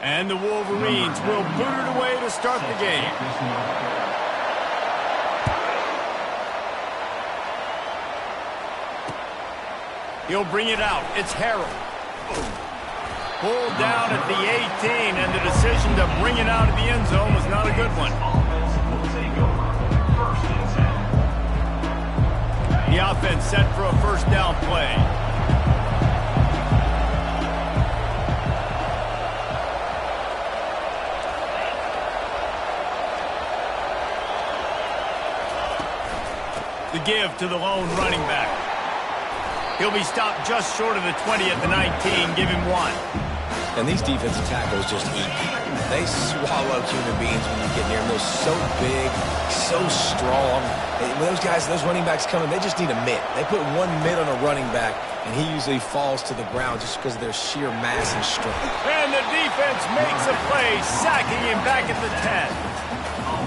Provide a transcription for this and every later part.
And the Wolverines will boot it away to start the game. He'll bring it out. It's Harold. Pulled down at the 18, and the decision to bring it out of the end zone was not a good one. The offense set for a first down play. The give to the lone running back. He'll be stopped just short of the 20 at the 19. Give him 1. And these defensive tackles just eat. They swallow human beings when you get near them. They're so big, so strong. When those guys, those running backs come in, they just need a mitt. They put one mitt on a running back, and he usually falls to the ground just because of their sheer mass and strength. And the defense makes a play, sacking him back at the 10.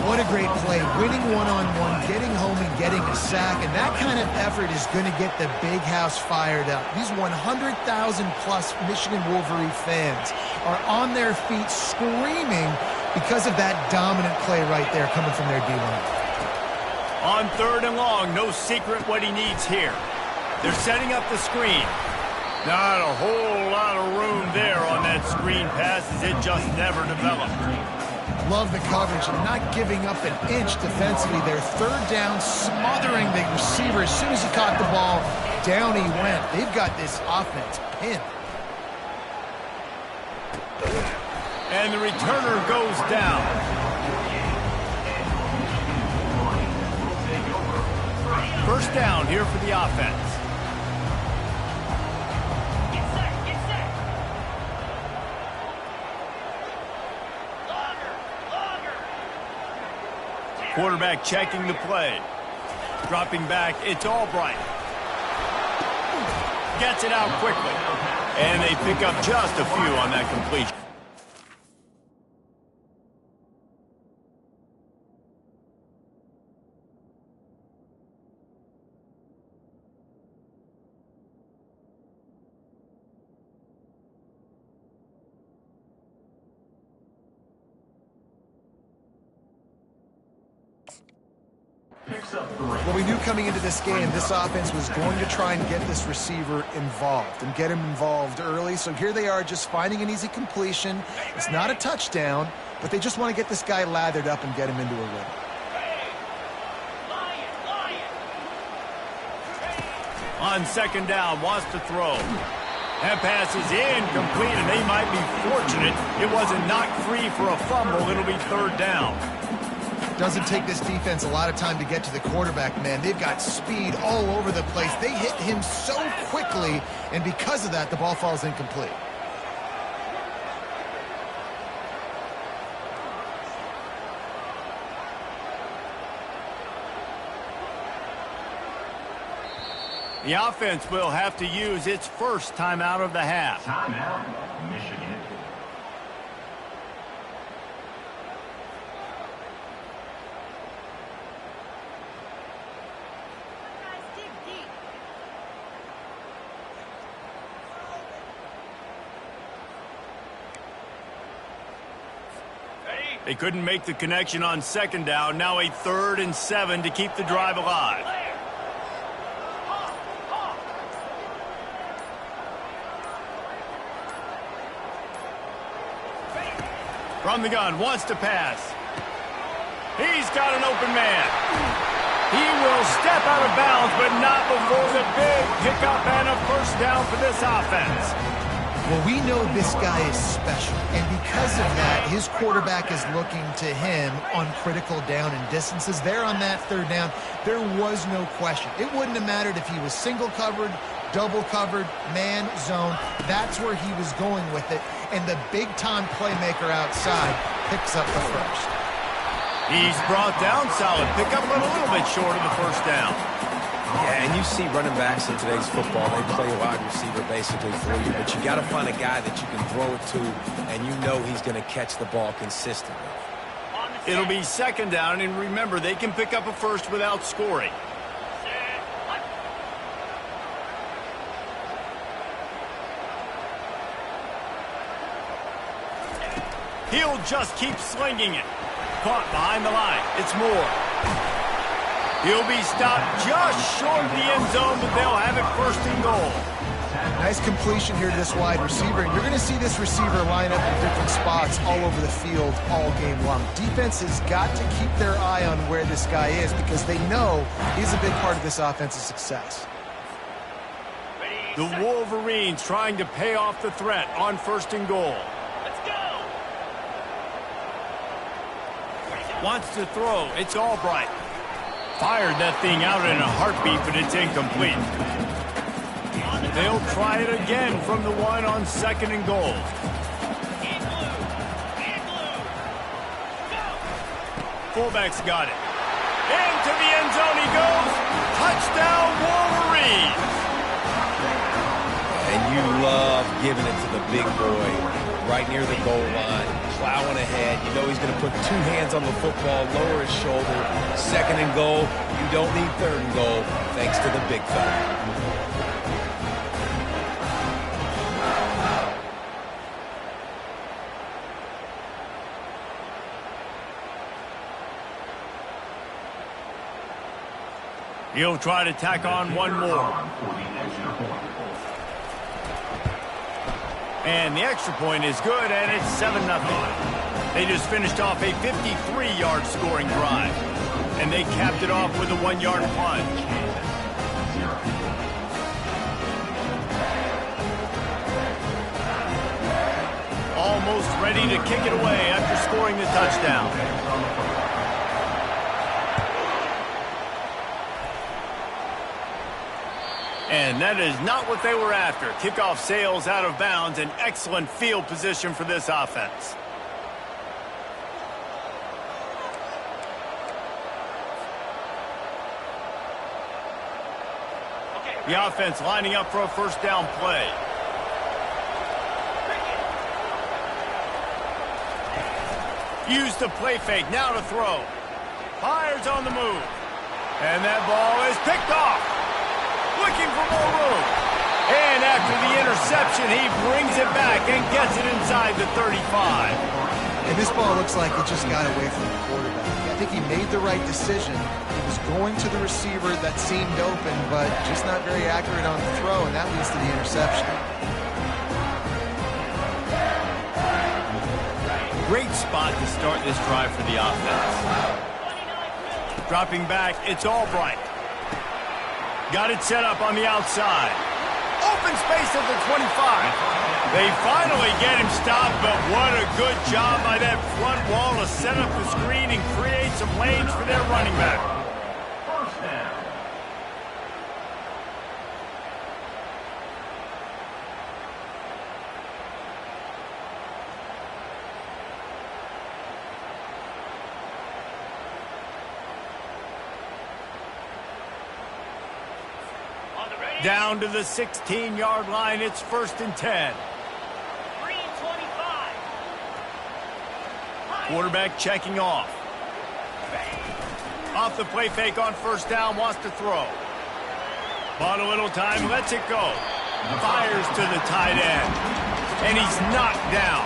What a great play. Winning one-on-one, getting home and getting a sack, and that kind of effort is going to get the big house fired up. These 100,000-plus Michigan Wolverine fans are on their feet screaming because of that dominant play right there coming from their D-line. On 3rd and long, no secret what he needs here. They're setting up the screen. Not a whole lot of room there on that screen pass as it just never developed. Love the coverage and not giving up an inch defensively. Their 3rd down, smothering the receiver. As soon as he caught the ball, down he went. They've got this offense pinned. And the returner goes down. First down here for the offense. Quarterback checking the play. Dropping back, it's Albright. Gets it out quickly. And they pick up just a few on that completion. Well, we knew coming into this game, this offense was going to try and get this receiver involved and get him involved early. So here they are just finding an easy completion. It's not a touchdown, but they just want to get this guy lathered up and get him into a rhythm. On 2nd down, wants to throw. That pass is incomplete, and they might be fortunate it wasn't knocked free for a fumble. It'll be 3rd down. Doesn't take this defense a lot of time to get to the quarterback, man. They've got speed all over the place. They hit him so quickly, and because of that, the ball falls incomplete. The offense will have to use its first timeout of the half. Timeout, Michigan. They couldn't make the connection on 2nd down. Now a 3rd and 7 to keep the drive alive. From the gun, wants to pass. He's got an open man. He will step out of bounds, but not before the big pickup and a first down for this offense. Well, we know this guy is special, and because of that, his quarterback is looking to him on critical down and distances. There on that 3rd down, there was no question. It wouldn't have mattered if he was single covered, double covered, man, zone. That's where he was going with it, and the big-time playmaker outside picks up the first. He's brought down solid pickup, but a little bit short of the first down. Yeah, and you see running backs in today's football, they play a wide receiver basically for you, but you got to find a guy that you can throw it to, and you know he's going to catch the ball consistently. It'll be 2nd down, and remember, they can pick up a first without scoring. He'll just keep slinging it. Caught behind the line. It's Moore. He'll be stopped just short of the end zone, but they'll have it first and goal. Nice completion here to this wide receiver. And you're going to see this receiver line up in different spots all over the field all game long. Defense has got to keep their eye on where this guy is because they know he's a big part of this offense's success. The Wolverines trying to pay off the threat on first and goal. Let's go. Wants to throw. It's Albright. Fired that thing out in a heartbeat, but it's incomplete. They'll try it again from the one on second and goal. Fullback's got it. Into the end zone he goes. Touchdown, Wolverines. And you love giving it to the big boy right near the goal line, plowing ahead. You know he's going to put two hands on the football, lower his shoulder. Second and goal. You don't need third and goal, thanks to the big fella. He'll try to tack on one more. And the extra point is good, and it's 7-0. They just finished off a 53-yard scoring drive. And they capped it off with a 1-yard plunge. Almost ready to kick it away after scoring the touchdown. And that is not what they were after. Kickoff sails out of bounds, an excellent field position for this offense. The offense lining up for a first down play. Use the play fake, now to throw. Fires on the move. And that ball is picked off. Looking for more room. And after the interception, he brings it back and gets it inside the 35. And this ball looks like it just got away from the quarterback. I think he made the right decision. He was going to the receiver that seemed open, but just not very accurate on the throw, and that leads to the interception. Great spot to start this drive for the offense. Dropping back, it's Albright. Got it set up on the outside. Open space at the 25. They finally get him stopped, but what a good job by that front wall to set up the screen and create some lanes for their running back. Down to the 16-yard line, it's 1st and 10. 3:25. Quarterback checking off. Off the play fake on first down, wants to throw. Bought a little time, lets it go. Fires to the tight end. And he's knocked down.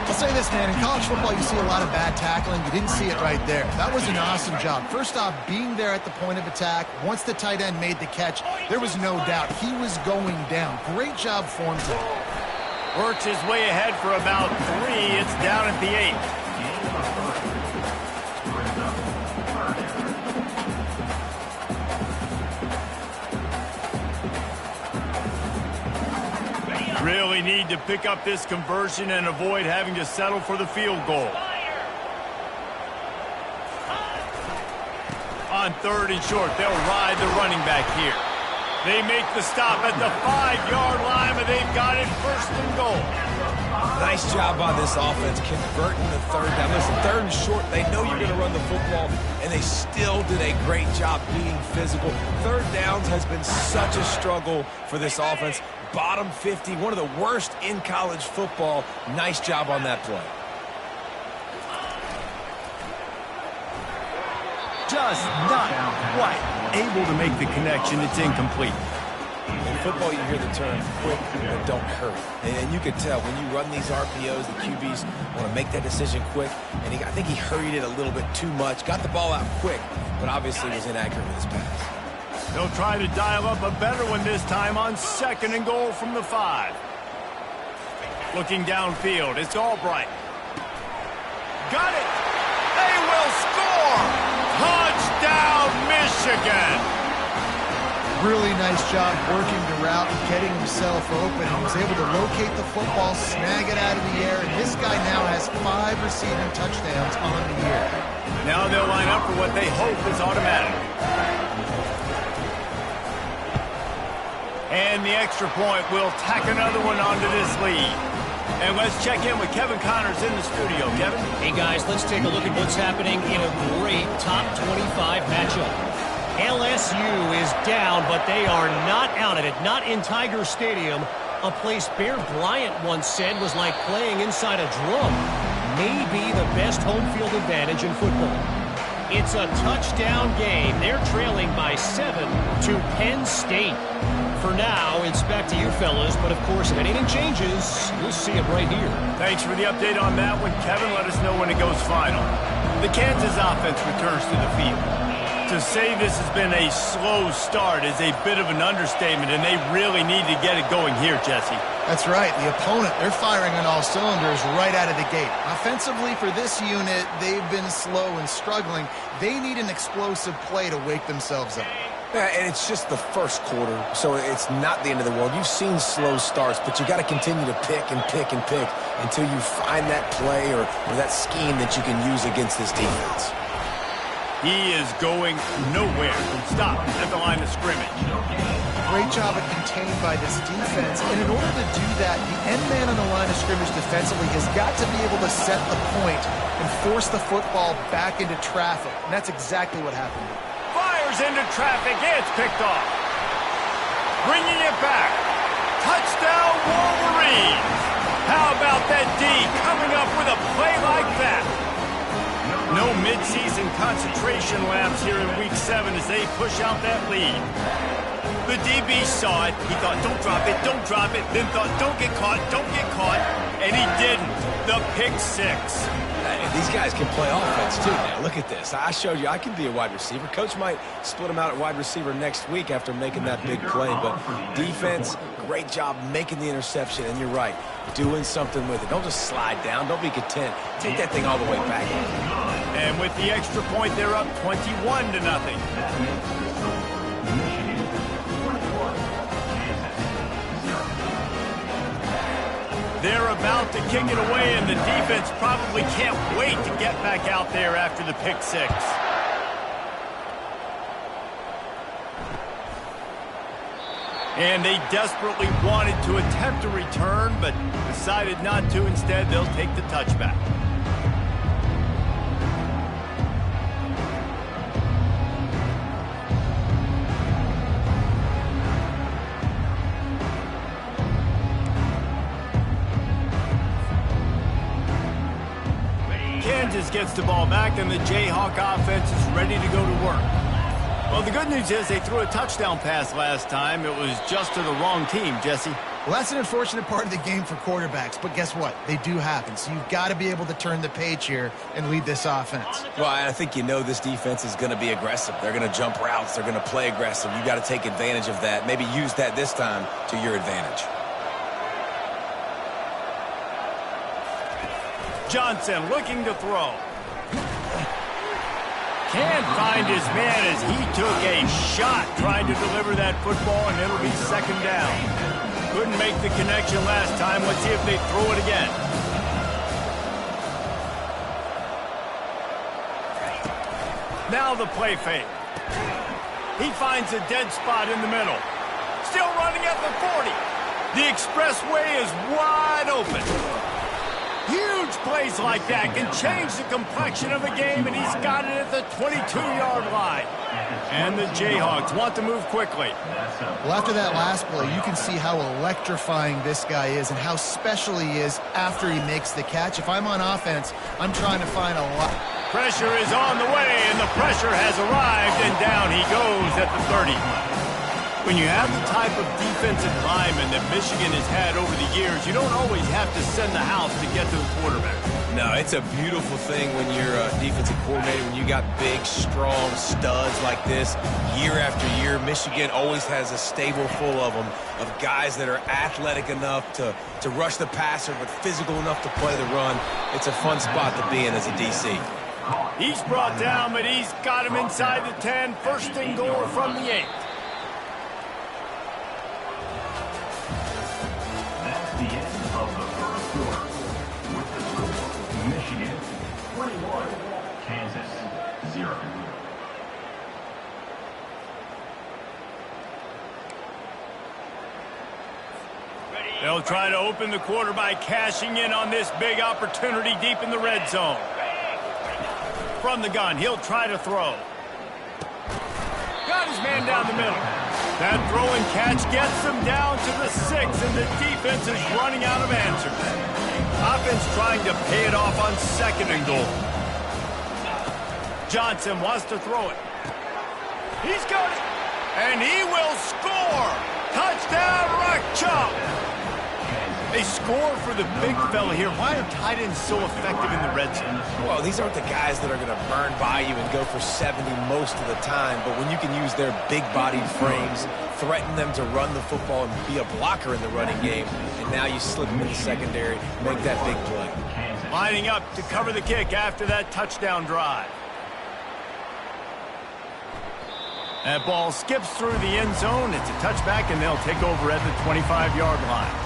I'll say this, man. In college football, you see a lot of bad tackling. You didn't see it right there. That was an awesome job. First off, being there at the point of attack. Once the tight end made the catch, there was no doubt he was going down. Great job for him today. Works his way ahead for about 3. It's down at the 8. Really need to pick up this conversion and avoid having to settle for the field goal. On 3rd and short, they'll ride the running back here. They make the stop at the 5-yard line, but they've got it 1st and goal. Nice job by this offense converting the third down. Listen, 3rd and short, they know you're going to run the football, and they still did a great job being physical. 3rd downs has been such a struggle for this offense. Bottom 50, one of the worst in college football. Nice job on that play. Just not quite able to make the connection. It's incomplete. In football, you hear the term quick but don't hurry. And you can tell when you run these RPOs, the QBs want to make that decision quick. And I think he hurried it a little bit too much. Got the ball out quick, but obviously was inaccurate with his pass. They'll try to dial up a better one this time on 2nd and goal from the 5. Looking downfield, it's Albright. Got it! They will score! Touchdown, Michigan! Really nice job working the route and getting himself open. He was able to locate the football, snag it out of the air, and this guy now has 5 receiving touchdowns on the year. Now they'll line up for what they hope is automatic. And the extra point will tack another one onto this lead. And let's check in with Kevin Connors in the studio. Kevin? Hey, guys, let's take a look at what's happening in a great top 25 matchup. LSU is down, but they are not out of it, not in Tiger Stadium, a place Bear Bryant once said was like playing inside a drum. Maybe the best home field advantage in football. It's a touchdown game. They're trailing by 7 to Penn State. For now, it's back to you fellas, but of course, if anything changes, you'll see it right here. Thanks for the update on that one, Kevin. Let us know when it goes final. The Kansas offense returns to the field. To say this has been a slow start is a bit of an understatement, and they really need to get it going here, Jesse. That's right. The opponent, they're firing on all cylinders right out of the gate. Offensively for this unit, they've been slow and struggling. They need an explosive play to wake themselves up. Yeah, and it's just the first quarter, so it's not the end of the world. You've seen slow starts, but you got to continue to pick and pick and pick until you find that play or that scheme that you can use against this defense. He is going nowhere. Stop at the line of scrimmage. Great job at contained by this defense. And in order to do that, the end man on the line of scrimmage defensively has got to be able to set the point and force the football back into traffic. And that's exactly what happened. Fires into traffic. It's picked off. Bringing it back. Touchdown, Wolverines. How about that D coming up with a play like that? No midseason concentration laps here in Week 7 as they push out that lead. The DB saw it. He thought, don't drop it, don't drop it. Then thought, don't get caught, and he didn't. The pick 6. These guys can play offense, too. Now, look at this. I showed you I can be a wide receiver. Coach might split him out at wide receiver next week after making that big play. But defense, great job making the interception. And you're right, doing something with it. Don't just slide down. Don't be content. Take that thing all the way back. And with the extra point, they're up 21-0. They're about to kick it away, and the defense probably can't wait to get back out there after the pick 6. And they desperately wanted to attempt a return, but decided not to. Instead, they'll take the touchback. Kansas gets the ball back, and the Jayhawk offense is ready to go to work. Well, the good news is they threw a touchdown pass last time. It was just to the wrong team, Jesse. Well, that's an unfortunate part of the game for quarterbacks, but guess what? They do happen, so you've got to be able to turn the page here and lead this offense. Well, I think this defense is going to be aggressive. They're going to jump routes. They're going to play aggressive. You've got to take advantage of that. Maybe use that this time to your advantage. Johnson looking to throw. Can't find his man as he took a shot trying to deliver that football, and it'll be 2nd down. Couldn't make the connection last time. Let's see if they throw it again. Now the play fake. He finds a dead spot in the middle. Still running at the 40. The expressway is wide open. Huge plays like that can change the complexion of a game, and he's got it at the 22-yard line. And the Jayhawks want to move quickly. Well, after that last play, you can see how electrifying this guy is and how special he is after he makes the catch. If I'm on offense, I'm trying to find a lot. Pressure is on the way, and the pressure has arrived, and down he goes at the 30. When you have the type of defensive lineman that Michigan has had over the years, you don't always have to send the house to get to the quarterback. No, it's a beautiful thing when you're a defensive coordinator, when you got big, strong studs like this. Year after year, Michigan always has a stable full of them, of guys that are athletic enough to rush the passer, but physical enough to play the run. It's a fun spot to be in as a DC. He's brought down, but he's got him inside the 10. First and goal from the 8. That's the end of the first quarter. With the score, Michigan 21, Kansas 0. They'll try to open the quarter by cashing in on this big opportunity deep in the red zone. From the gun, he'll try to throw. Got his man down the middle. That throw and catch gets them down to the 6, and the defense is running out of answers. Offense trying to pay it off on second and goal. Johnson wants to throw it. He's got it, and he will score. Touchdown, Rock Chalk. They score for the big fella here. Why are tight ends so effective in the red zone? Well, these aren't the guys that are going to burn by you and go for 70 most of the time, but when you can use their big-bodied frames, threaten them to run the football and be a blocker in the running game, and now you slip them in the secondary, make that big play. Lining up to cover the kick after that touchdown drive. That ball skips through the end zone. It's a touchback, and they'll take over at the 25-yard line.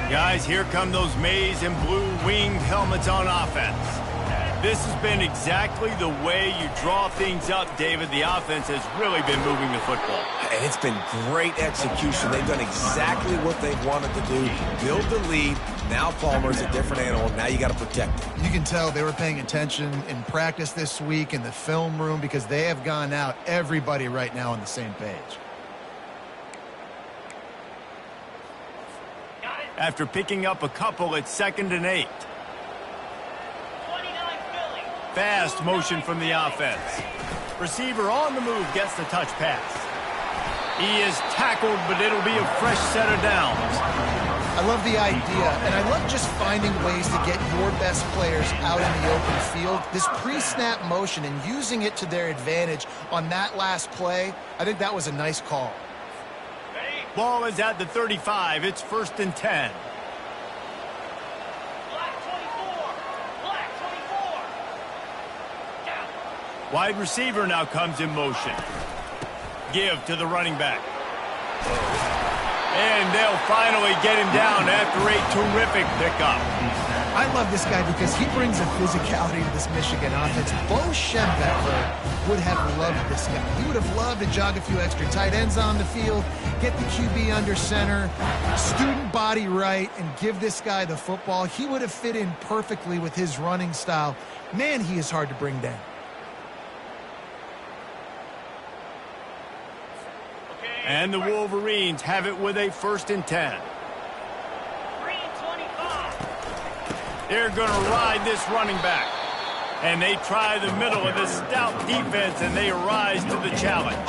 Guys, here come those maize and blue winged helmets on offense. This has been exactly the way you draw things up, David. The offense has really been moving the football. And it's been great execution. They've done exactly what they've wanted to do. Build the lead. Now Palmer's a different animal. Now you got to protect him. You can tell they were paying attention in practice this week in the film room because they have gone out, everybody right now on the same page. After picking up a couple at 2nd and 8. Fast motion from the offense. Receiver on the move gets the touch pass. He is tackled, but it'll be a fresh set of downs. I love the idea, and I love just finding ways to get your best players out in the open field. This pre-snap motion and using it to their advantage on that last play, I think that was a nice call. Ball is at the 35. It's 1st and 10. Wide receiver now comes in motion. Give to the running back. And they'll finally get him down after a terrific pickup. I love this guy because he brings a physicality to this Michigan offense. Bo Schembechler would have loved this guy. He would have loved to jog a few extra tight ends on the field, get the QB under center, student body right, and give this guy the football. He would have fit in perfectly with his running style. Man, he is hard to bring down. And the Wolverines have it with a 1st and 10. They're going to ride this running back. And they try the middle of this stout defense, and they rise to the challenge.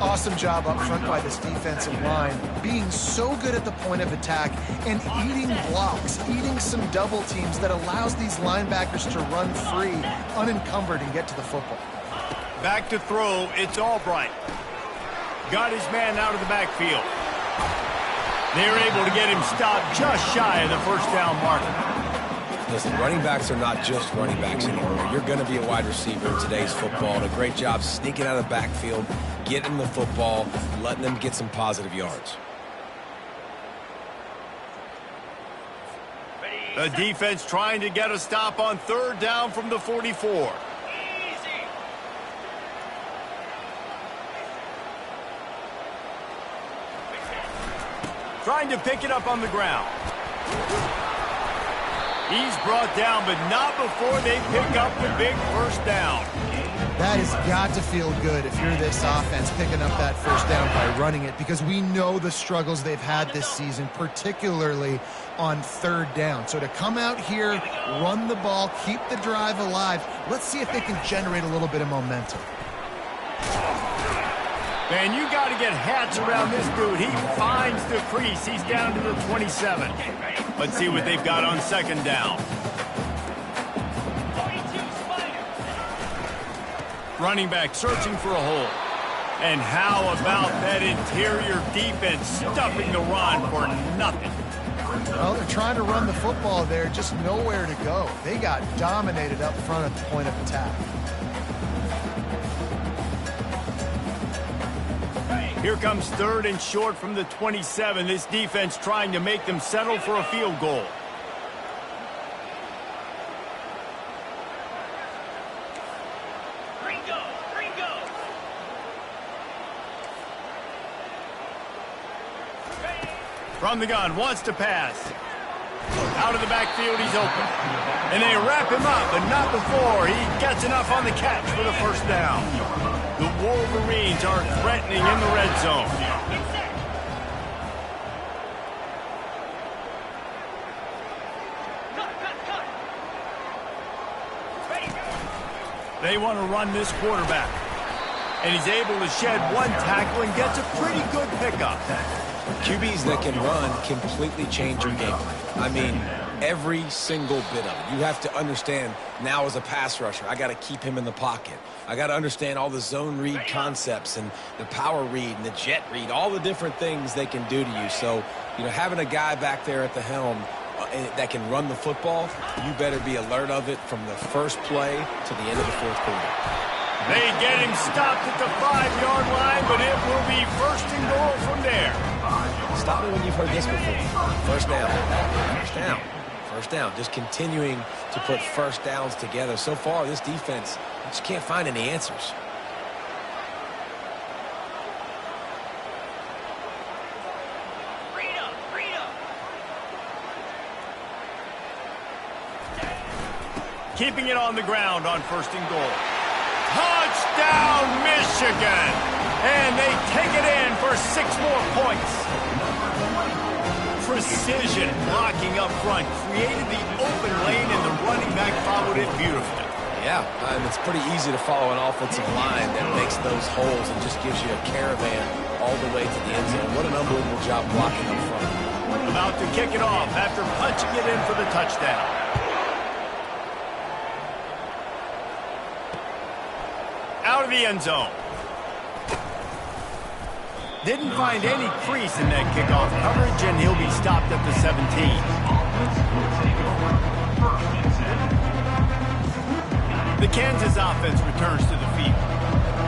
Awesome job up front by this defensive line, being so good at the point of attack and eating blocks, eating some double teams that allows these linebackers to run free, unencumbered, and get to the football. Back to throw, it's Albright. Got his man out of the backfield. They're able to get him stopped just shy of the 1st down marker. Listen, running backs are not just running backs anymore. You're going to be a wide receiver in today's football. And a great job sneaking out of the backfield, getting the football, letting them get some positive yards. The defense trying to get a stop on 3rd down from the 44. Trying to pick it up on the ground. He's brought down, but not before they pick up the big 1st down. That has got to feel good if you're this offense picking up that first down by running it, because we know the struggles they've had this season, particularly on third down. So to come out here, run the ball, keep the drive alive, let's see if they can generate a little bit of momentum. Man, you got to get hats around this dude. He finds the crease. He's down to the 27. Let's see what they've got on second down. Running back searching for a hole. And how about that interior defense stuffing the run for nothing? Well, they're trying to run the football there, just nowhere to go. They got dominated up front at the point of attack. Here comes third and short from the 27. This defense trying to make them settle for a field goal. From the gun, wants to pass. Out of the backfield, he's open. And they wrap him up, but not before he gets enough on the catch for the first down. The Wolverines are threatening in the red zone. They want to run this quarterback. And he's able to shed one tackle and gets a pretty good pickup. QBs that can run completely change your game plan. I mean, every single bit of it. You have to understand now as a pass rusher, I got to keep him in the pocket. I got to understand all the zone read concepts and the power read and the jet read, all the different things they can do to you. So, you know, having a guy back there at the helm that can run the football, you better be alert of it from the first play to the end of the fourth quarter. They get him stopped at the 5-yard line, but it will be first and goal from there. Stop it when you've heard this before. First down. First down. First down. Just continuing to put first downs together. So far, this defense just can't find any answers. Keeping it on the ground on first and goal. Touchdown, Michigan! And they take it in for 6 more points. Precision blocking up front created the open lane, and the running back followed it beautifully. Yeah, and it's pretty easy to follow an offensive line that makes those holes and just gives you a caravan all the way to the end zone. What an unbelievable job blocking up front. About to kick it off after punching it in for the touchdown. Out of the end zone. Didn't find any crease in that kickoff coverage, and he'll be stopped at the 17. The Kansas offense returns to the field.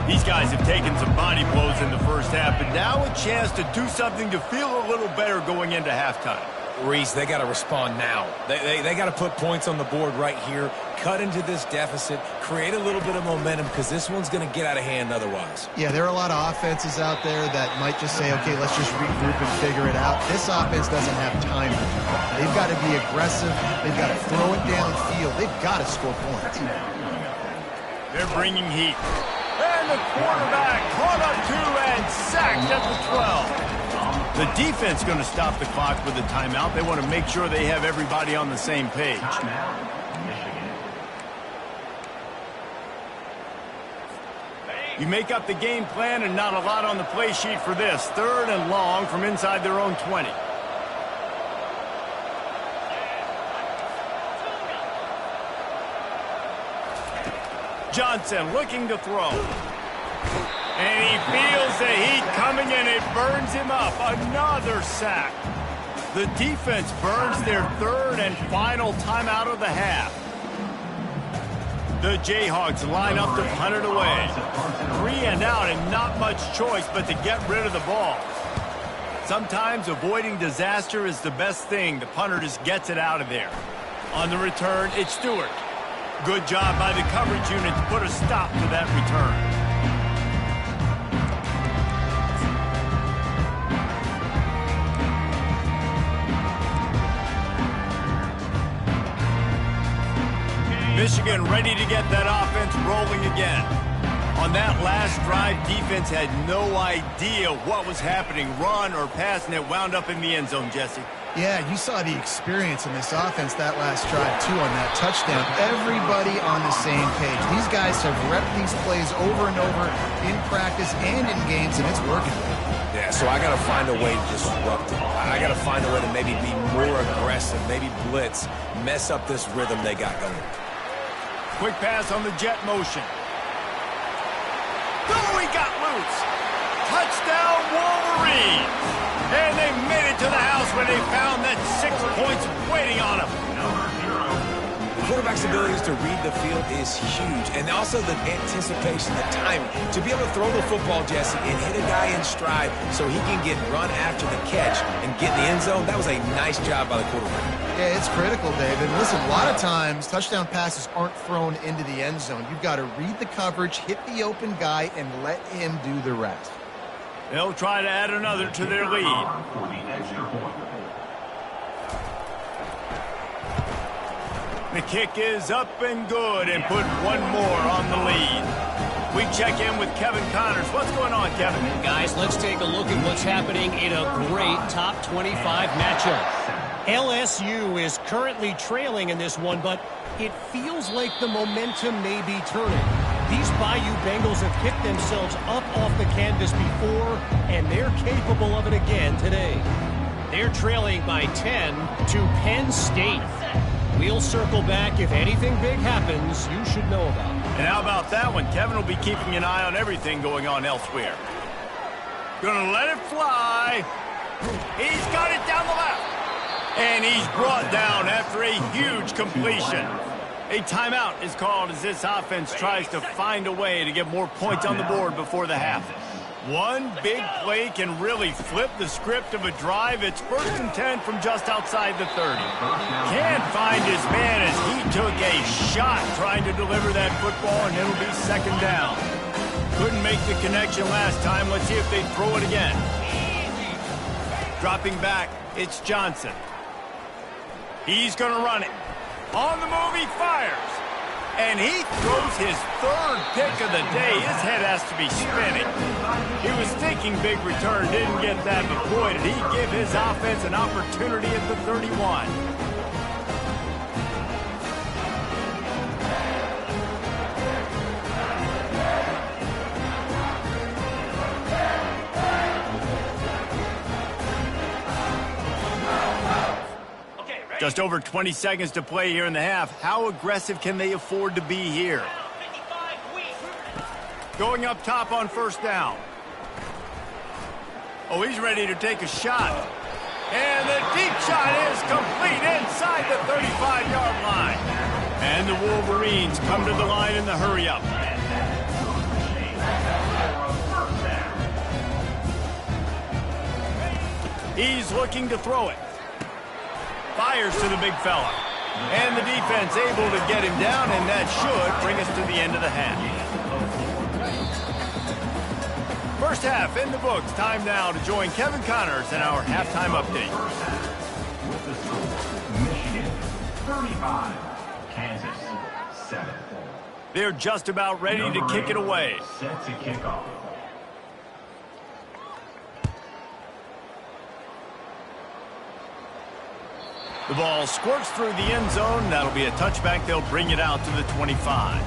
These guys have taken some body blows in the first half, but now a chance to do something to feel a little better going into halftime. Reese, they got to respond now. They got to put points on the board right here, cut into this deficit, create a little bit of momentum, because this one's going to get out of hand otherwise. Yeah, there are a lot of offenses out there that might just say, okay, let's just regroup and figure it out. This offense doesn't have time to do that. They've got to be aggressive. They've got to throw it downfield. They've got to score points. They're bringing heat. And the quarterback caught up 2 and sacked at the 12. The defense going to stop the clock with a timeout. They want to make sure they have everybody on the same page. You make up the game plan and not a lot on the play sheet for this. 3rd and long from inside their own 20. Johnson looking to throw. And he feels the heat coming, and it burns him up. Another sack. The defense burns their 3rd and final timeout of the half. The Jayhawks line up to punt it away. 3 and out, and not much choice but to get rid of the ball. Sometimes avoiding disaster is the best thing. The punter just gets it out of there. On the return, it's Stewart. Good job by the coverage unit to put a stop to that return. Michigan ready to get that offense rolling again. On that last drive, defense had no idea what was happening, run or pass, and it wound up in the end zone, Jesse. Yeah, you saw the experience in this offense that last drive, too, on that touchdown. Everybody on the same page. These guys have repped these plays over and over in practice and in games, and it's working. Yeah, so I got to find a way to disrupt it. I got to find a way to maybe be more aggressive, maybe blitz, mess up this rhythm they got going. Quick pass on the jet motion. Oh, he got loose. Touchdown, Wolverines. And they made it to the house when they found that 6 points waiting on them. The quarterback's abilities to read the field is huge, and also the anticipation, the timing. To be able to throw the football, Jesse, and hit a guy in stride so he can get run after the catch and get in the end zone, that was a nice job by the quarterback. Yeah, it's critical, David. Listen, a lot of times touchdown passes aren't thrown into the end zone. You've got to read the coverage, hit the open guy, and let him do the rest. They'll try to add another to their lead. For the extra point. The kick is up and good and put one more on the lead. We check in with Kevin Connors. What's going on, Kevin? Guys, let's take a look at what's happening in a great top 25 matchup. LSU is currently trailing in this one, but it feels like the momentum may be turning. These Bayou Bengals have kicked themselves up off the canvas before, and they're capable of it again today. They're trailing by 10 to Penn State. We'll circle back. If anything big happens, you should know about it. And how about that one? Kevin will be keeping an eye on everything going on elsewhere. Gonna let it fly. He's got it down the left. And he's brought down after a huge completion. A timeout is called as this offense tries to find a way to get more points on the board before the half. One big play can really flip the script of a drive. It's 1st and 10 from just outside the 30. Can't find his man as he took a shot trying to deliver that football, and it'll be 2nd down. Couldn't make the connection last time. Let's see if they throw it again. Dropping back, it's Johnson. He's going to run it. On the move, he fires. And he throws his 3rd pick of the day. His head has to be spinning. He was thinking big return, didn't get that, but boy, did he give his offense an opportunity at the 31. Just over 20 seconds to play here in the half. How aggressive can they afford to be here? Going up top on 1st down. Oh, he's ready to take a shot. And the deep shot is complete inside the 35-yard line. And the Wolverines come to the line in the hurry-up. He's looking to throw it. Fires to the big fella. And the defense able to get him down, and that should bring us to the end of the half. First half in the books. Time now to join Kevin Connors in our halftime update. With the score, Michigan 35, Kansas 7. They're just about ready to kick it away. Set to kick off. The ball squirts through the end zone. That'll be a touchback. They'll bring it out to the 25.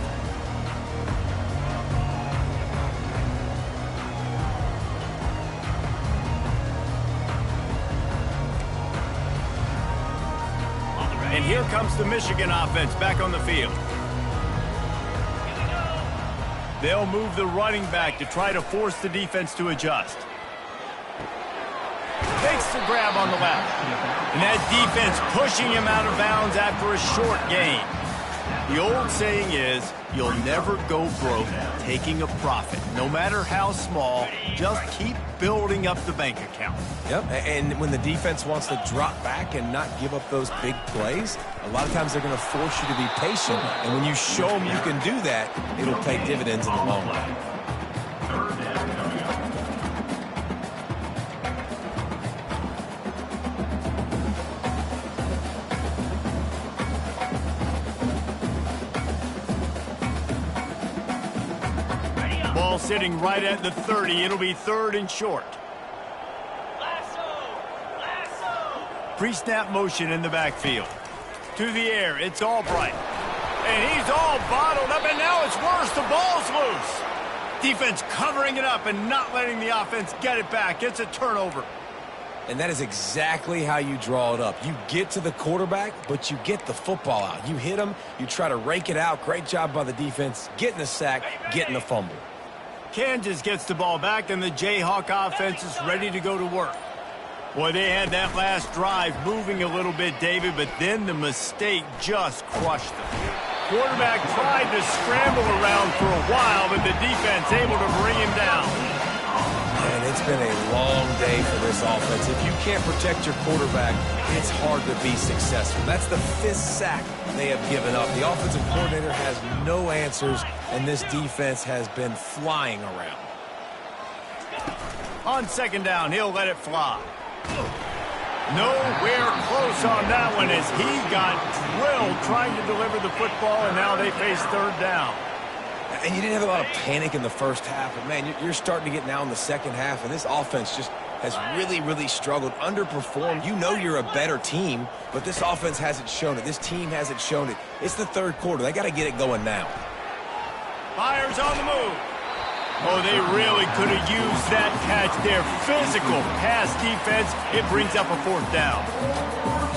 And here comes the Michigan offense back on the field. They'll move the running back to try to force the defense to adjust. Takes the grab on the left. And that defense pushing him out of bounds after a short gain. The old saying is, you'll never go broke taking a profit. No matter how small, just keep building up the bank account. Yep, and when the defense wants to drop back and not give up those big plays, a lot of times they're going to force you to be patient. And when you show them you can do that, it'll pay dividends in the long run. Ball sitting right at the 30. It'll be 3rd and short. Pre-snap motion in the backfield. To the air, it's Albright. And he's all bottled up, and now it's worse. The ball's loose. Defense covering it up and not letting the offense get it back. It's a turnover. And that is exactly how you draw it up. You get to the quarterback, but you get the football out. You hit him, you try to rake it out. Great job by the defense, getting the sack, getting the fumble. Kansas gets the ball back, and the Jayhawk offense is ready to go to work. Boy, they had that last drive moving a little bit, David, but then the mistake just crushed them. Quarterback tried to scramble around for a while, but the defense able to bring him down. And it's been a long day for this offense. If you can't protect your quarterback, it's hard to be successful. That's the 5th sack they have given up. The offensive coordinator has no answers, and this defense has been flying around. On 2nd down, he'll let it fly. Nowhere close on that one as he got drilled trying to deliver the football, and now they face 3rd down. And you didn't have a lot of panic in the first half, but, man, you're starting to get now in the second half, and this offense just has really, really struggled, underperformed. You know you're a better team, but this offense hasn't shown it. This team hasn't shown it. It's the 3rd quarter. They got to get it going now. Myers on the move. Oh, they really could have used that catch there. Physical pass defense. It brings up a 4th down.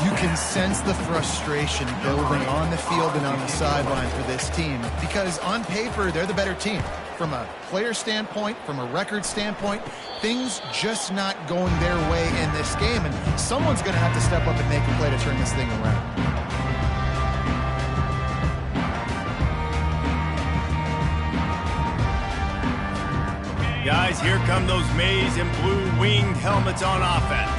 You can sense the frustration building on the field and on the sideline for this team because on paper, they're the better team. From a player standpoint, from a record standpoint, things just not going their way in this game, and someone's going to have to step up and make a play to turn this thing around. Guys, here come those maize and blue winged helmets on offense.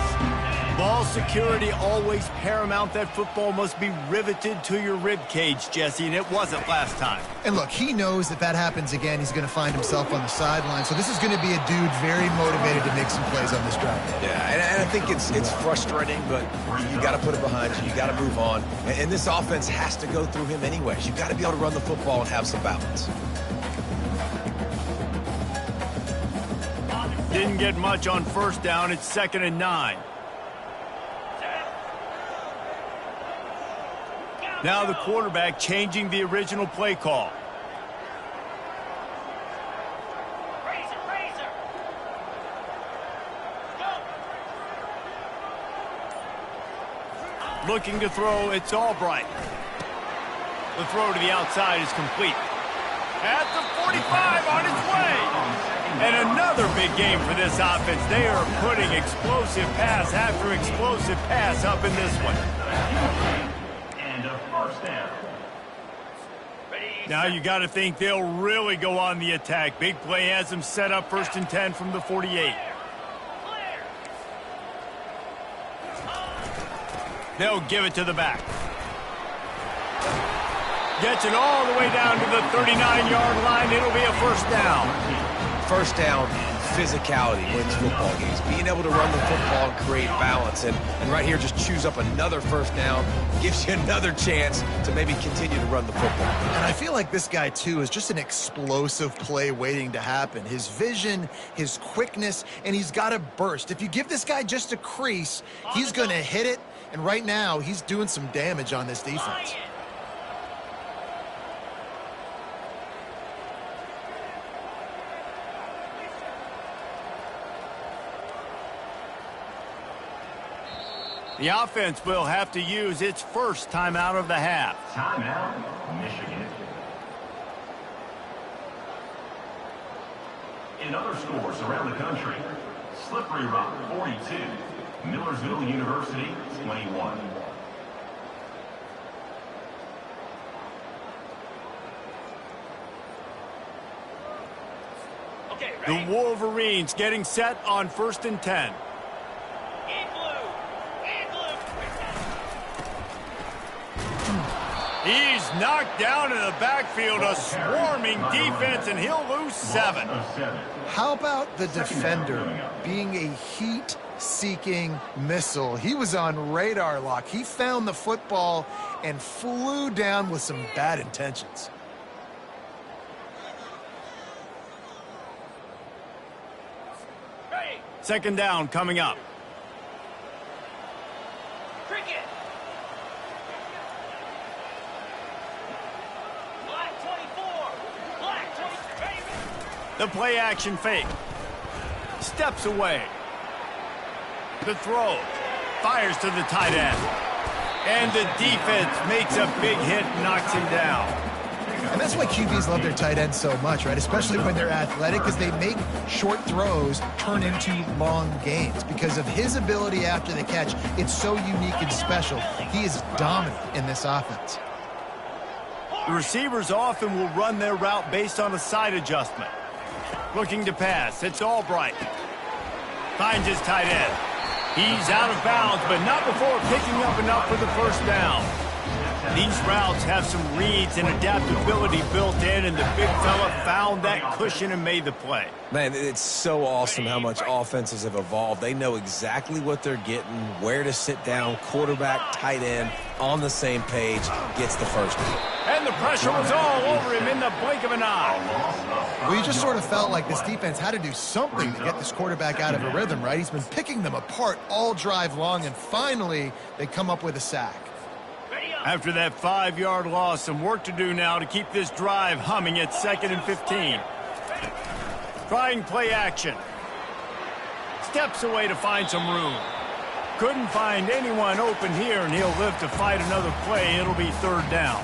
Ball security always paramount. That football must be riveted to your rib cage, Jesse, and it wasn't last time. And look, he knows that that happens again. He's going to find himself on the sideline. So this is going to be a dude very motivated to make some plays on this drive. Yeah, and I think it's frustrating, but you got to put it behind you. You got to move on. And this offense has to go through him anyways. You got to be able to run the football and have some balance. Didn't get much on 1st down. It's 2nd and 9. Now the quarterback changing the original play call. Looking to throw, it's Albright. The throw to the outside is complete. At the 45, on its way. And another big game for this offense. They are putting explosive pass after explosive pass up in this one. And a 1st down. Now you got to think they'll really go on the attack. Big play has them set up 1st and 10 from the 48. They'll give it to the back. Gets it all the way down to the 39-yard line. It'll be a 1st down. 1st down, physicality wins football games. Being able to run the football and create balance. And right here, just choose up another 1st down. Gives you another chance to maybe continue to run the football. And I feel like this guy, too, is just an explosive play waiting to happen. His vision, his quickness, and he's got a burst. If you give this guy just a crease, he's going to hit it. And right now, he's doing some damage on this defense. The offense will have to use its 1st timeout of the half. Timeout, Michigan. In other scores around the country, Slippery Rock 42, Millersville University 21. The Wolverines getting set on 1st and 10. He's knocked down in the backfield, a swarming defense, and he'll lose 7. How about the defender being a heat-seeking missile? He was on radar lock. He found the football and flew down with some bad intentions. Second down coming up. Cricket. Black 24. Black 24. The play action fake. Steps away. The throw. Fires to the tight end. And the defense makes a big hit and knocks him down. And that's why QBs love their tight ends so much, right? Especially when they're athletic, because they make short throws turn into long gains. Because of his ability after the catch, it's so unique and special. He is dominant in this offense. The receivers often will run their route based on a side adjustment. Looking to pass. It's Albright. Finds his tight end. He's out of bounds, but not before picking up enough for the first down. These routes have some reads and adaptability built in, and the big fella found that cushion and made the play. Man, it's so awesome how much offenses have evolved. They know exactly what they're getting, where to sit down, quarterback, tight end, on the same page, gets the first down. And the pressure was all over him in the blink of an eye. Well, you just sort of felt like this defense had to do something to get this quarterback out of a rhythm, right? He's been picking them apart all drive long, and finally they come up with a sack. After that 5-yard loss, some work to do now to keep this drive humming at 2nd and 15. Trying play action. Steps away to find some room. Couldn't find anyone open here, and he'll live to fight another play. It'll be 3rd down.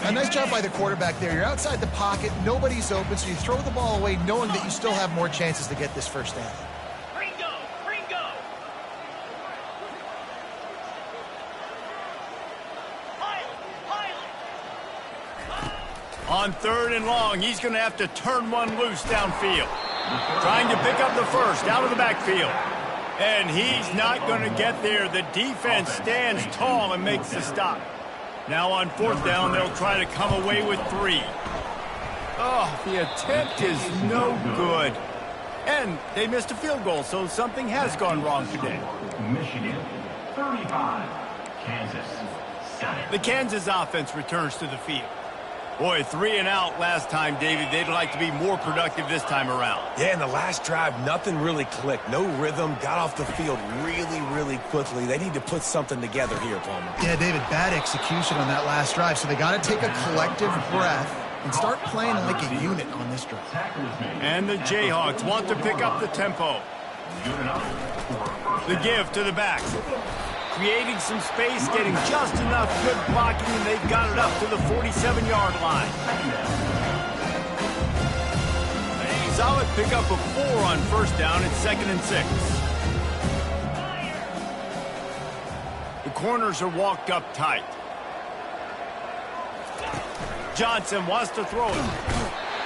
A nice job by the quarterback there. You're outside the pocket, nobody's open, so you throw the ball away knowing that you still have more chances to get this first down. Ringo. Ringo. On 3rd and long, he's going to have to turn one loose downfield. Trying to pick up the first out of the backfield. And he's not going to get there. The defense stands tall and makes the stop. Now on 4th down, they'll try to come away with 3. Oh, the attempt is no good. And they missed a field goal, so something has gone wrong today. Michigan 35, Kansas 7. The Kansas offense returns to the field. Boy, 3 and out last time, David. They'd like to be more productive this time around. Yeah, in the last drive, nothing really clicked. No rhythm, got off the field really, really quickly. They need to put something together here, Palmer. Yeah, David, bad execution on that last drive, so they got to take a collective breath and start playing like a unit on this drive. And the Jayhawks want to pick up the tempo. The give to the back. Creating some space, getting just enough good blocking, and they've got it up to the 47-yard line. A solid pickup of 4 on 1st down at 2nd and 6. The corners are walked up tight. Johnson wants to throw it.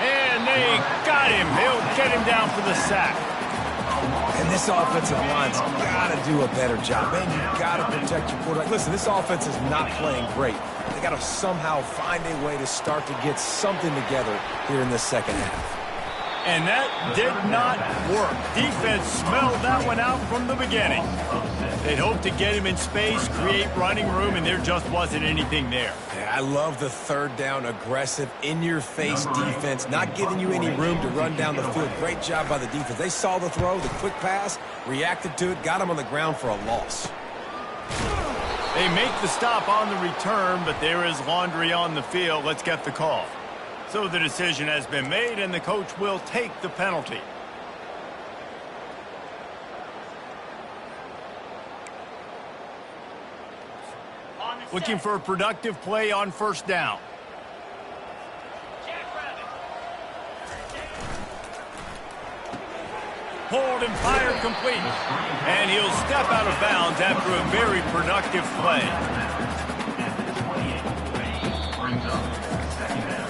And they got him. They'll get him down for the sack. And this offensive line's got to do a better job. Man, you got to protect your quarterback. Listen, this offense is not playing great. They got to somehow find a way to start to get something together here in the second half. And that did not work. Defense smelled that one out from the beginning. They'd hoped to get him in space, create running room, and there just wasn't anything there. Yeah, I love the 3rd down, aggressive, in-your-face defense, not giving you any room to run down the field. Great job by the defense. They saw the throw, the quick pass, reacted to it, got him on the ground for a loss. They make the stop on the return, but there is laundry on the field. Let's get the call. So the decision has been made, and the coach will take the penalty. Looking for a productive play on 1st down. Hold and fire complete. And he'll step out of bounds after a very productive play. Brings up 2nd down.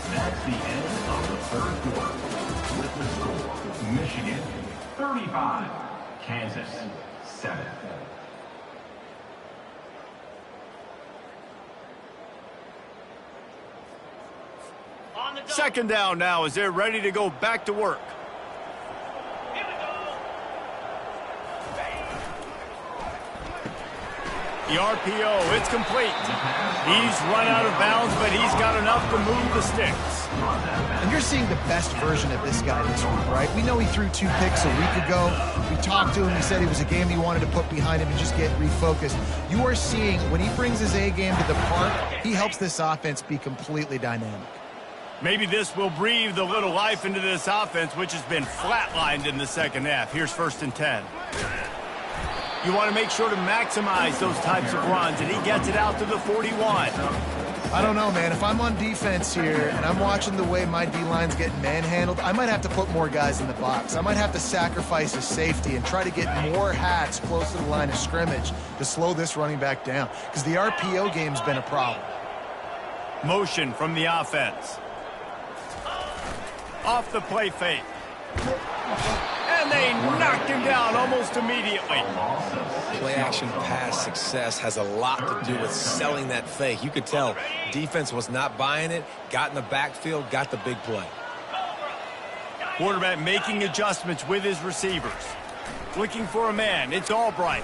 That's the end of the 3rd quarter. With the score, Michigan 35, Kansas 7. Second down now as they're ready to go back to work. The RPO, it's complete. He's run out of bounds, but he's got enough to move the sticks. And you're seeing the best version of this guy this week, right? We know he threw 2 picks a week ago. We talked to him. He said it was a game he wanted to put behind him and just get refocused. You are seeing when he brings his A game to the park, he helps this offense be completely dynamic. Maybe this will breathe a little life into this offense, which has been flatlined in the second half. Here's 1st and 10. You want to make sure to maximize those types of runs, and he gets it out to the 41. I don't know, man. If I'm on defense here and I'm watching the way my D-line's getting manhandled, I might have to put more guys in the box. I might have to sacrifice a safety and try to get more hats close to the line of scrimmage to slow this running back down, because the RPO game's been a problem. Motion from the offense. Off the play fake. And they knocked him down almost immediately. Play-action pass success has a lot to do with selling that fake. You could tell defense was not buying it, got in the backfield, got the big play. Quarterback making adjustments with his receivers. Looking for a man. It's Albright.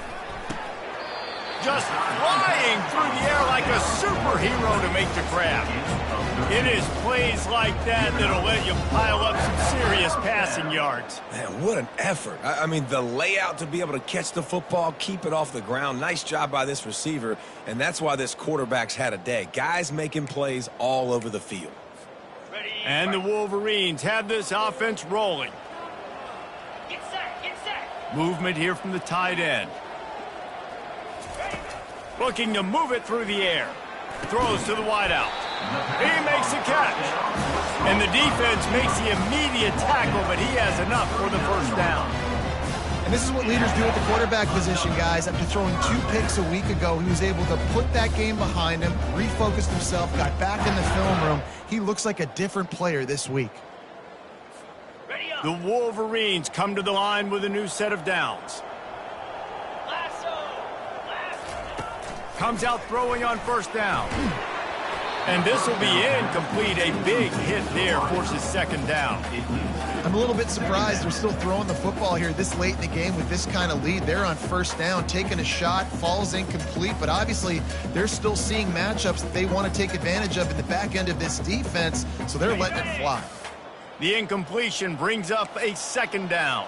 Just flying through the air like a superhero to make the grab. It is plays like that that'll let you pile up some serious passing yards. Man, what an effort. I mean, the layout to be able to catch the football, keep it off the ground. Nice job by this receiver, and that's why this quarterback's had a day. Guys making plays all over the field. And the Wolverines have this offense rolling. Get set. Movement here from the tight end. Looking to move it through the air. Throws to the wideout. He makes a catch. And the defense makes the immediate tackle, but he has enough for the 1st down. And this is what leaders do at the quarterback position, guys. After throwing 2 picks a week ago, he was able to put that game behind him, refocused himself, got back in the film room. He looks like a different player this week. The Wolverines come to the line with a new set of downs. Comes out throwing on 1st down. And this will be incomplete. A big hit there forces 2nd down. I'm a little bit surprised they're still throwing the football here this late in the game with this kind of lead. They're on 1st down, taking a shot, falls incomplete, but obviously they're still seeing matchups that they want to take advantage of in the back end of this defense, so they're letting it fly. The incompletion brings up a 2nd down.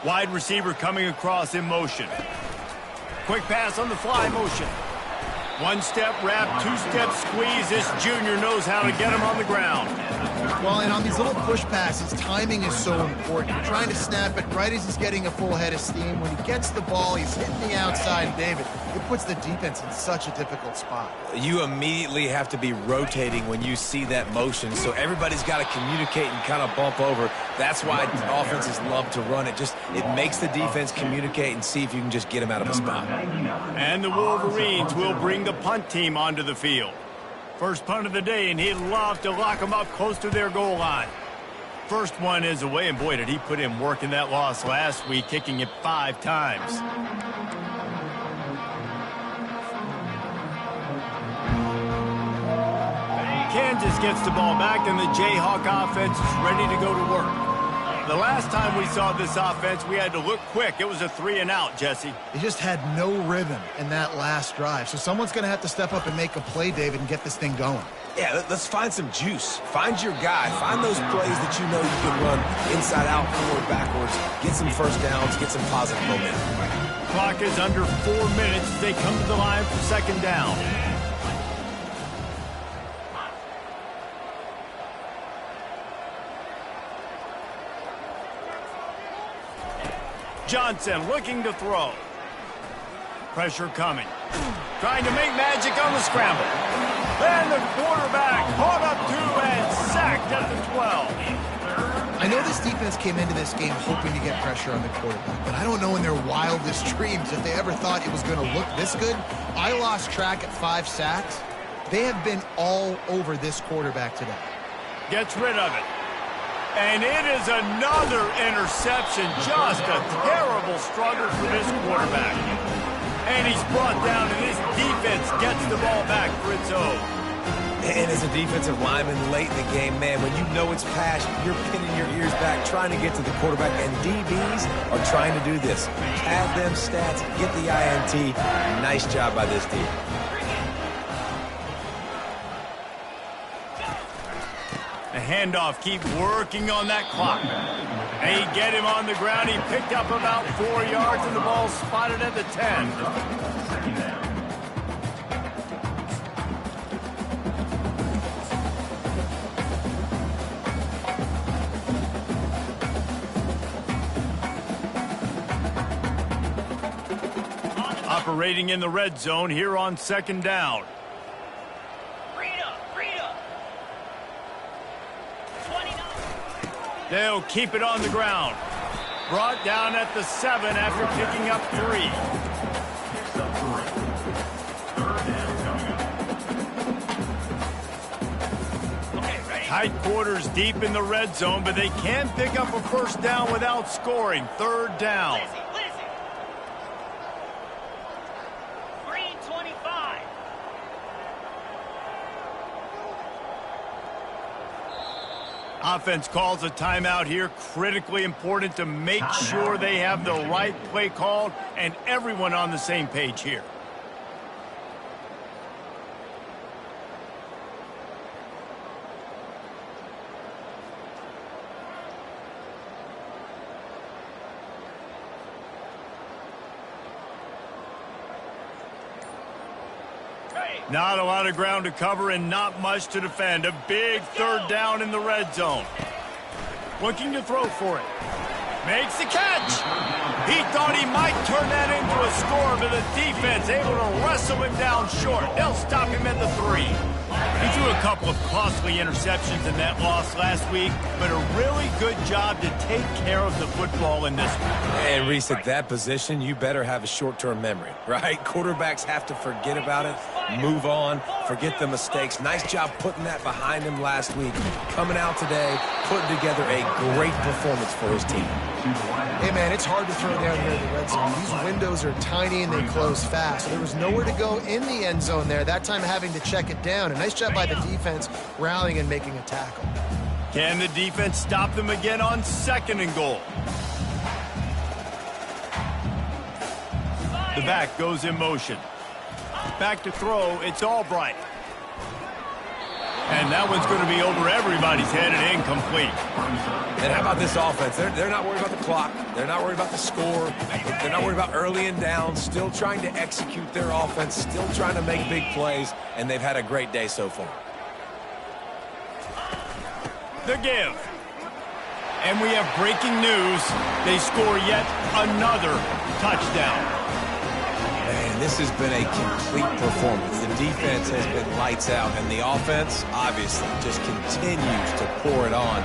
Wide receiver coming across in motion. Quick pass on the fly motion. 1-step wrap, 2-step squeeze. This junior knows how to get him on the ground. Well, and on these little push passes, timing is so important. You're trying to snap it right as he's getting a full head of steam. When he gets the ball, he's hitting the outside, David. It puts the defense in such a difficult spot. You immediately have to be rotating when you see that motion, so everybody's got to communicate and kind of bump over. That's why offenses love to run it. It makes the defense communicate and see if you can just get him out of a spot. And the Wolverines will bring the punt team onto the field. First punt of the day, and he'd love to lock them up close to their goal line. First one is away, and boy, did he put in work in that loss last week, kicking it 5 times. Kansas gets the ball back, and the Jayhawk offense is ready to go to work. The last time we saw this offense, we had to look quick. It was a 3-and-out, Jesse. They just had no rhythm in that last drive. So someone's going to have to step up and make a play, David, and get this thing going. Yeah, let's find some juice. Find your guy. Find those plays that you know you can run inside out, forward, backwards. Get some 1st downs. Get some positive momentum. Clock is under 4 minutes as they come to the line for 2nd down. Johnson looking to throw. Pressure coming. Trying to make magic on the scramble. And the quarterback caught up to and sacked at the 12. I know this defense came into this game hoping to get pressure on the quarterback, but I don't know in their wildest dreams if they ever thought it was going to look this good. I lost track at 5 sacks. They have been all over this quarterback today. Gets rid of it. And it is another interception. Just a terrible struggle for this quarterback. And he's brought down, and his defense gets the ball back for its own. And as a defensive lineman late in the game, man, when you know it's pass, you're pinning your ears back, trying to get to the quarterback, and DBs are trying to do this. Pad them stats, get the INT. Nice job by this team. The handoff, keep working on that clock. They get him on the ground. He picked up about 4 yards, and the ball spotted at the 10. Second down. Operating in the red zone here on second down. Freedom. 29. They'll keep it on the ground. Brought down at the 7 after picking up 3. Picks up 3. Third down coming up. Okay, ready? Tight quarters deep in the red zone, but they can pick up a first down without scoring. Third down. Lizzie. Green 25. Offense calls a timeout here. Critically important to make sure they have the right play called and everyone on the same page here. Not a lot of ground to cover and not much to defend. A big third down in the red zone. Looking to throw for it. Makes the catch. He thought he might turn that into a score, but the defense able to wrestle him down short. They'll stop him at the 3. He threw a couple of costly interceptions in that loss last week, but a really good job to take care of the football in this one. And Reese, at that position, you better have a short-term memory, right? Quarterbacks have to forget about it, move on, forget the mistakes. Nice job putting that behind him last week. Coming out today, putting together a great performance for his team. Hey, man, it's hard to throw down here in the red zone. These windows are tiny and they close fast. So there was nowhere to go in the end zone there. That time having to check it down. A nice job by the defense rallying and making a tackle. Can the defense stop them again on 2nd and goal? The back goes in motion. Back to throw, it's Albright. And that one's going to be over everybody's head and incomplete. And how about this offense? They're not worried about the clock. They're not worried about the score. They're not worried about early and down. Still trying to execute their offense. Still trying to make big plays. And they've had a great day so far. The give. And we have breaking news. They score yet another touchdown. Man, this has been a complete performance. The defense has been lights out, and the offense, obviously, just continues to pour it on.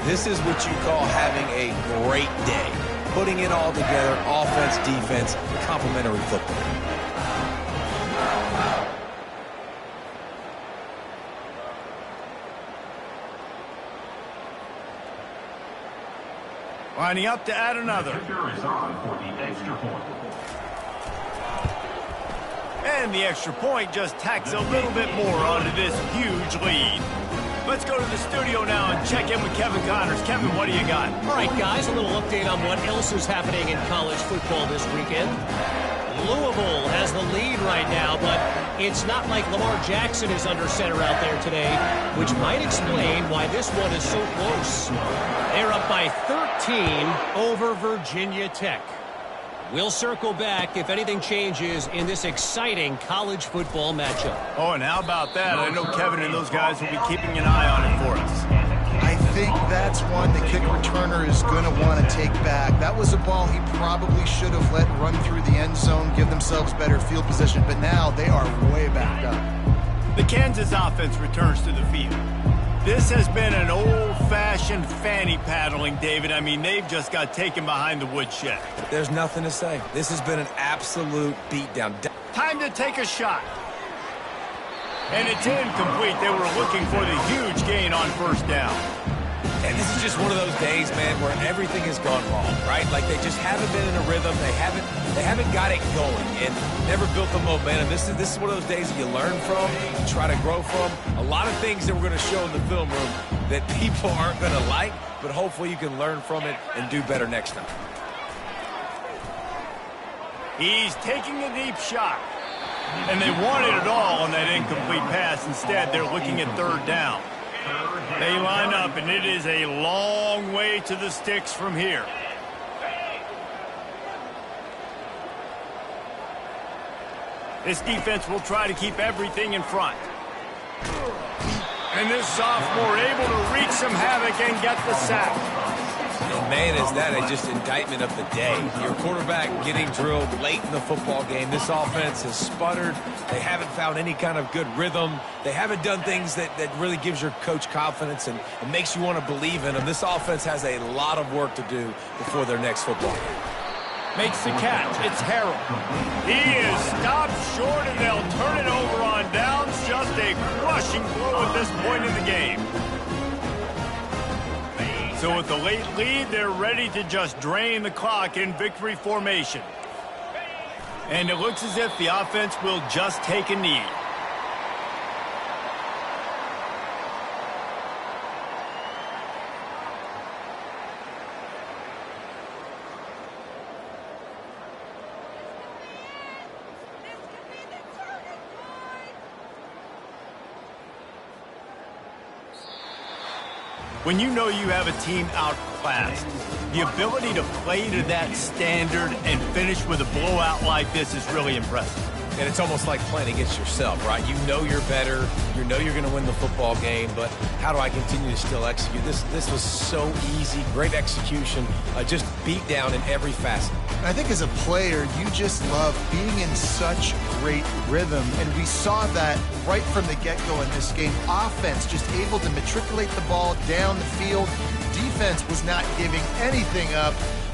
This is what you call having a great day. Putting it all together, offense, defense, complementary football. Lining up to add another. Kicker is on for the extra point. And the extra point just tacks a little bit more onto this huge lead. Let's go to the studio now and check in with Kevin Connors. Kevin, what do you got? All right, guys, a little update on what else is happening in college football this weekend. Louisville has the lead right now, but it's not like Lamar Jackson is under center out there today, which might explain why this one is so close. They're up by 13 over Virginia Tech. We'll circle back if anything changes in this exciting college football matchup. Oh, and how about that? I know Kevin and those guys will be keeping an eye on it for us. I think that's one the kick returner is going to want to take back. That was a ball he probably should have let run through the end zone, give themselves better field position, but now they are way back up. The Kansas offense returns to the field. This has been an old-fashioned fanny paddling, David. I mean, they've just got taken behind the woodshed. There's nothing to say. This has been an absolute beatdown. Time to take a shot. And it's incomplete. They were looking for the huge gain on first down. And this is just one of those days, man, where everything has gone wrong, right? Like they just haven't been in a rhythm. They haven't got it going and never built the momentum. This is one of those days that you learn from, you try to grow from. A lot of things that we're going to show in the film room that people aren't going to like, but hopefully you can learn from it and do better next time. He's taking a deep shot. And they wanted it all on that incomplete pass. Instead, they're looking at third down. They line up, and it is a long way to the sticks from here. This defense will try to keep everything in front. And this sophomore able to wreak some havoc and get the sack. And man, is that just indictment of the day. Your quarterback getting drilled late in the football game. This offense has sputtered. They haven't found any kind of good rhythm. They haven't done things that really gives your coach confidence and makes you want to believe in them. This offense has a lot of work to do before their next football game. Makes the catch. It's Harrell. He is stopped short, and they'll turn it over on downs. Just a crushing blow at this point in the game. So with the late lead, they're ready to just drain the clock in victory formation. And it looks as if the offense will just take a knee. When you know you have a team outclassed, the ability to play to that standard and finish with a blowout like this is really impressive. And it's almost like playing against yourself, right? You know you're better. You know you're going to win the football game, but how do I continue to still execute? This was so easy. Great execution. Just beat down in every facet. I think as a player, you just love being in such great rhythm, and we saw that right from the get-go in this game. Offense just able to matriculate the ball down the field. Defense was not giving anything up.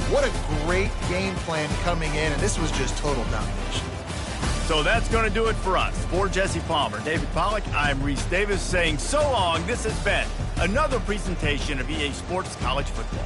What a great game plan coming in, and this was just total domination. So that's going to do it for us. For Jesse Palmer, David Pollack, I'm Reese Davis saying so long. This has been another presentation of EA Sports College Football.